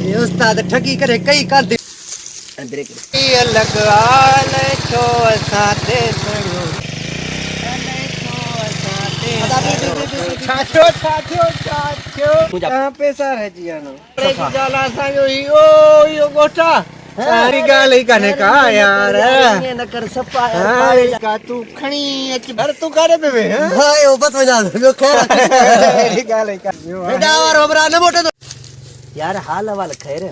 ये उस्ताद ठगी करे कई कांदी ब्रेक ये लगवा ले छो साथे सणो छाछो कहां पैसा रह जियानो रे जाला सायो यो गोटा सारी गाल ही कने का यार ये न कर सपा यार का तू खणी अच भर तू करे पे भाई ओ बस वजा जो खैर मेरी गाल ही का बेटा और ओबरा न मोटे यार हाल हवाल खैर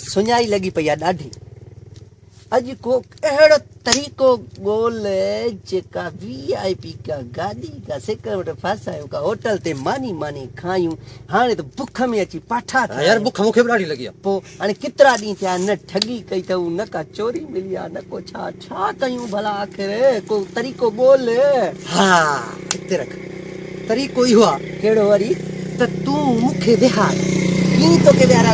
सुनाई लगी पई डाढी अज को एड़ो तरीको गोल जेका वीआईपी का गाड़ी का सेकर फसायो का होटल ते मानी मानी खायूं हाने तो भूख में अची पाठा था यार भूख मुखे डाढी लगी पो हाने कितरा दी थिया न ठगी कई त न का चोरी मिलिया न को छा छा कयूं भला आखिर को तरीको बोल हां किते रख तरीको ही हुआ केड़ो वरी त तू मुखे बिहार की तो के बिहारा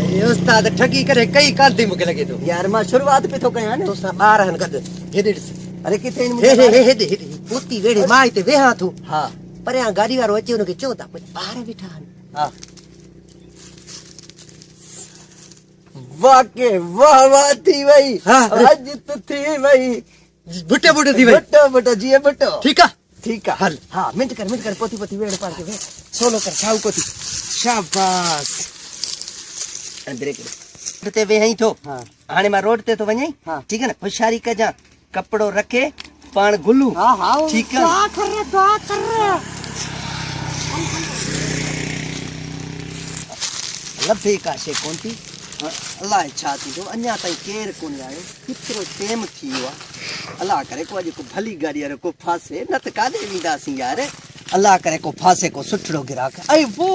ये उस्ताद ठगी करे कई कांदी मुके लगे तो यार मां शुरुआत पे तो कया ने तो सा बार हन कद हेदे अरे किथे हेदे उती वेड़े माई ते वेहा तू हां पर या गाड़ी वारो अचे उनके चोता बाहर बिठा हां वाके वाह वाह थी भाई आज तो थी भाई बुटे थी भाई बुटा जी बुटो ठीक है हल हां मिनट कर पोती वेड़े पार के सोलो कर छाऊ कोती शाबाश अंदर के ते वे हई थो हां हाने मा रोड ते तो वने ठीक है ना होशियारी का जा कपड़ो रखे पान गुल्लू हां ठीक है दुआ कर लब थे काशे कोंती अल्लाह इच्छा थी तो अन्या ताई केर कोन आयो कितरो टेम थी हुआ अल्लाह करे को अज को भली गाड़ी रे को फासे न त कादे वीदासी यार अल्लाह करे को फासे को सुठड़ो गिराक आई वो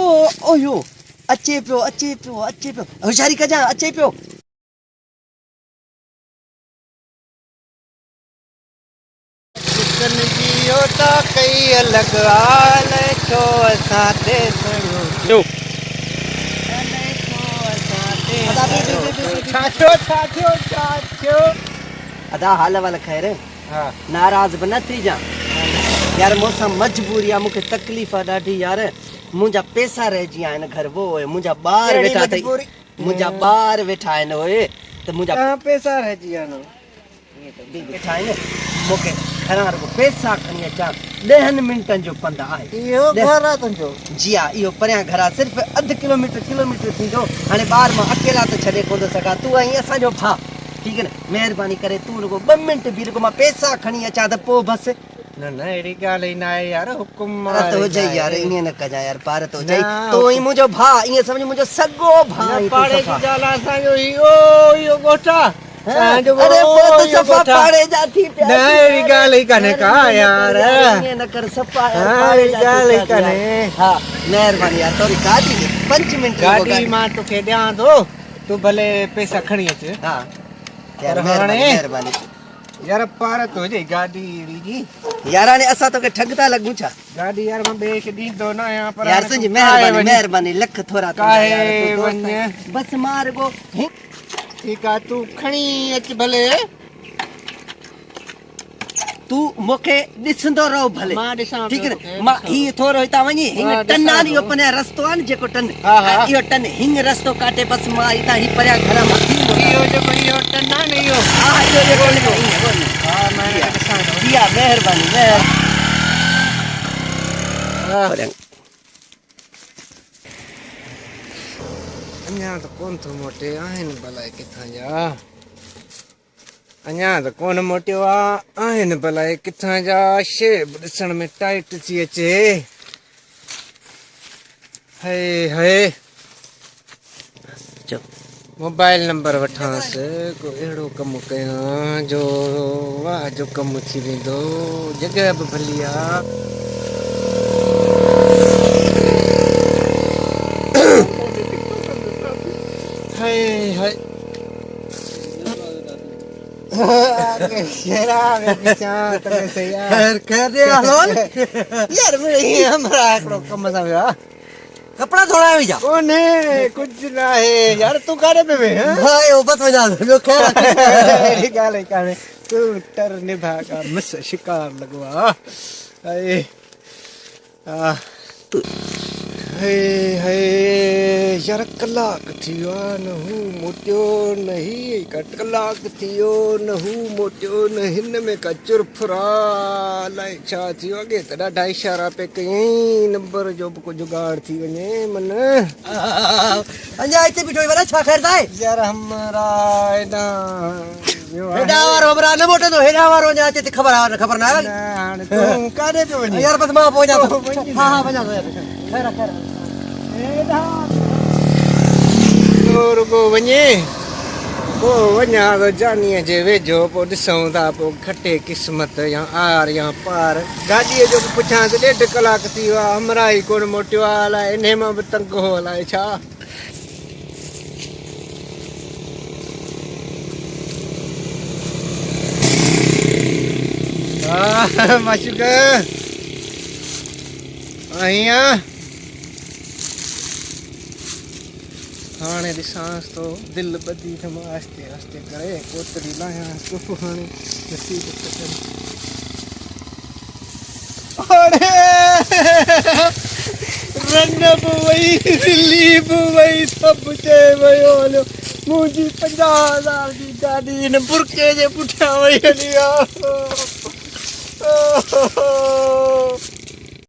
ओयो अचे पियो होशियारी का जा अचे पियो किसन जियो ता कई अलग आल छो साथे सणो छाछो अदा हाल वाला खैर हां नाराज बन थी जा यार मौसम मजबूरी मुके तकलीफ डाढी यार मुझा पैसा रह जी आन घर वो है मुझा बार बैठा थई मुझा बार बैठा है ओए तो मुझा कहां पैसा रह जी आनो ये तो बी बैठा है मोके खरार को पैसा खनी अचा 10 मिनटन जो पंदा है यो घरा तुंजो जिया यो परया घरा सिर्फ आधा किलोमीटर थी जो हाने बार में अकेला तो छडे को सका तू आई असा जो भा ठीक है ना मेहरबानी करे तू लोगो 2 मिनट भी लोगो मा पैसा खनी अचा त पो बस ना एड़ी गाल ही ना है यार हुकुम तो जाई यार इने न कजा यार पार तो जाई तो ई मुजो भा ये समझ मुजो सगो भा पाड़े की जाला सा यो गोटा अरे वो तो सफा पाड़े जाती ना एड़ी गाल ही कने का यार ये न कर सफा पाड़े गाल ही कने हां मेहरबानी यार तोरी गाड़ी 5 मिनट गाड़ी मां तो के दया दो तू भले पैसा खणी अच हां यार मेहरबानी यार पार तो जे गाड़ी री यार ने असा तो के ठगता लगू छा गाड़ी यार मैं बेच दी दो ना यहां पर यार तुझी मेहरबानी लख थोड़ा तो यार बस मार गो ठीक है तू खणी अच भले तू मोके दिसंदो रहो भले ठीक है मां ही थोरो हिता वनी हिंग टन्नानी अपने रस्तो आन जेको टन यो टन हिंग रस्तो काटे बस मां हिता ही परया घर में यो जो यो टन्ना नहीं यो हां यो टन हां मैं दिया मेहरबानी अन्या तो कौन तो मोटे आहिन भला किथा जा अन्या तो कौन मोटियो आहिन भला किथा जा शेब ॾिसण में टाइट थी अचे हाय मोबाइल नंबर वठांस को एड़ो कम कया जो वाह जो कम थी वेंदो जगह भी भली आ हाय कपड़ा धोना भी जा ओने कुछ ना है यार तू कारे पे भाई ओ बस वजा जो खैर मेरी गाल है काने तू टर निभा का मिस शिकार लगवा तू हे हे यार कलाक थियो न हूँ मोटियो नहीं का कलाक थियो न हूँ मोटियो न हिन में का चुरफुरा लाइ छा थियो अॻे त ॾाढा इशारा पे कयईं नंबर जो बि को जुगाड़ थी वञे मन अञा हिते बीठो वला छा ख़ैर आहे यार हमारा एॾा हेॾा वारो हमरा न मोटंदो हेॾा वारो अञा अचे त ख़बर न आहे हाणे तूं काॾे पियो वञे यार बस मां पहुंचा थो हा हा वञा थो यार ख़ैर ख़ैर रुगो वञे पोइ वञा थो जानीअ जे वेझो पोइ ॾिसूं था पोइ खटे क़िस्मत या आर या पार गाॾीअ जो बि पुछां त 1.5 कलाक थी वियो आहे हमरा ई कोन मोटियो आहे अलाए इन मां बि तंग हो अलाए छा हा माशूक आहियां हाणे ॾिसांसि थो दिलि ॿधी थो मां आहिस्ते आहिस्ते करे कोतरी लाहियांसि थो हाणे नसीब हाणे रन बि वई दिल्ली बि वई सभु चए वियो हलियो मुंहिंजी 50,000 जी गाॾी हिन बुरके जे पुठियां वई हली आहे